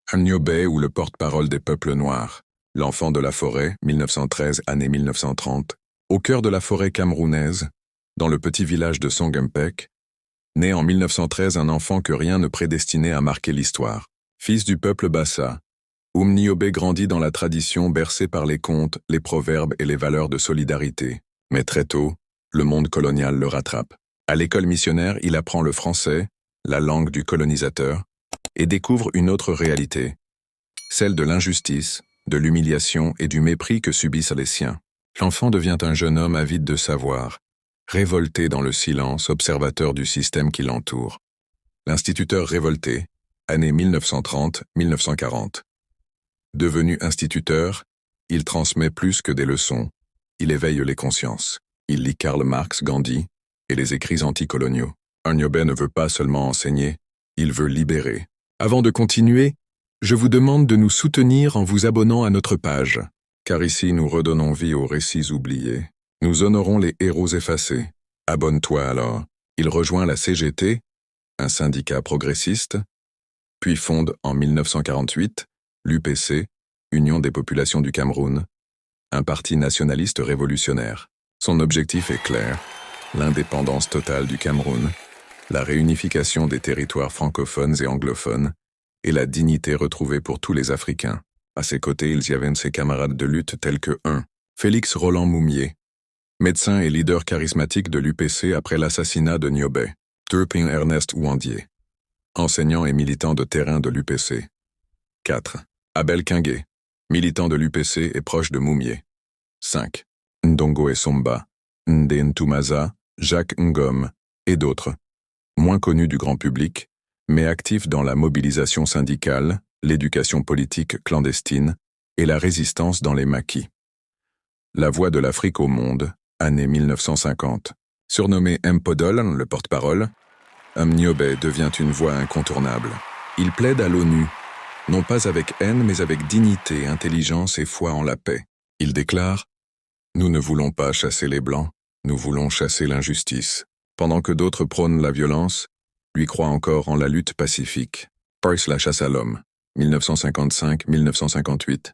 Amniobé ou le porte-parole des peuples noirs, l'enfant de la forêt, 1913, année 1930, au cœur de la forêt camerounaise, dans le petit village de Songuempec, né en 1913 un enfant que rien ne prédestinait à marquer l'histoire. Fils du peuple Bassa, Amniobé grandit dans la tradition bercée par les contes, les proverbes et les valeurs de solidarité. Mais très tôt, le monde colonial le rattrape. À l'école missionnaire, il apprend le français, la langue du colonisateur, et découvre une autre réalité, celle de l'injustice, de l'humiliation et du mépris que subissent les siens. L'enfant devient un jeune homme avide de savoir, révolté dans le silence, observateur du système qui l'entoure. L'instituteur révolté, année 1930-1940. Devenu instituteur, il transmet plus que des leçons, il éveille les consciences. Il lit Karl Marx, Gandhi et les écrits anticoloniaux. Amniobé ne veut pas seulement enseigner, il veut libérer. Avant de continuer, je vous demande de nous soutenir en vous abonnant à notre page, car ici nous redonnons vie aux récits oubliés. Nous honorons les héros effacés. Abonne-toi alors. Il rejoint la CGT, un syndicat progressiste, puis fonde en 1948 l'UPC, Union des populations du Cameroun, un parti nationaliste révolutionnaire. Son objectif est clair, l'indépendance totale du Cameroun, la réunification des territoires francophones et anglophones, et la dignité retrouvée pour tous les Africains. À ses côtés, il y avait ses camarades de lutte tels que 1. Félix Roland Moumié, médecin et leader charismatique de l'UPC après l'assassinat de Niobé. 2. Ernest Ouandier, enseignant et militant de terrain de l'UPC. 4. Abel Kingué, militant de l'UPC et proche de Moumié. 5. Ndongo Essomba, Ndé Ntumaza, Jacques Ngom et d'autres, moins connus du grand public, mais actifs dans la mobilisation syndicale, l'éducation politique clandestine et la résistance dans les maquis. La voix de l'Afrique au monde, année 1950. Surnommé Mpodol, le porte-parole, Amniobé devient une voix incontournable. Il plaide à l'ONU, non pas avec haine mais avec dignité, intelligence et foi en la paix. Il déclare « Nous ne voulons pas chasser les Blancs, nous voulons chasser l'injustice ». Pendant que d'autres prônent la violence, lui croit encore en la lutte pacifique. Price la chasse à l'homme, 1955-1958.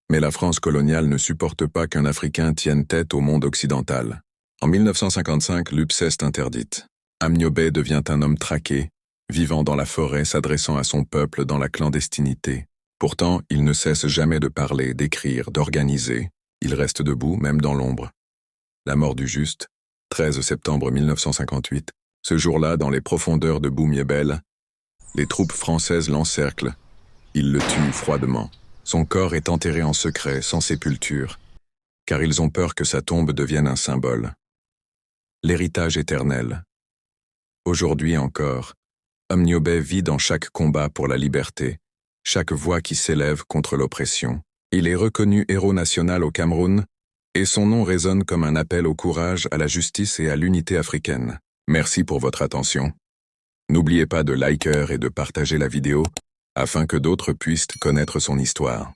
Mais la France coloniale ne supporte pas qu'un Africain tienne tête au monde occidental. En 1955, l'UPC est interdite. Amniobé devient un homme traqué, vivant dans la forêt, s'adressant à son peuple dans la clandestinité. Pourtant, il ne cesse jamais de parler, d'écrire, d'organiser. Il reste debout, même dans l'ombre. La mort du juste, 13 septembre 1958. Ce jour-là, dans les profondeurs de Boumiébel, les troupes françaises l'encerclent. Ils le tuent froidement. Son corps est enterré en secret, sans sépulture, car ils ont peur que sa tombe devienne un symbole. L'héritage éternel. Aujourd'hui encore, Amniobé vit dans chaque combat pour la liberté, chaque voix qui s'élève contre l'oppression. Il est reconnu héros national au Cameroun, et son nom résonne comme un appel au courage, à la justice et à l'unité africaine. Merci pour votre attention. N'oubliez pas de liker et de partager la vidéo, afin que d'autres puissent connaître son histoire.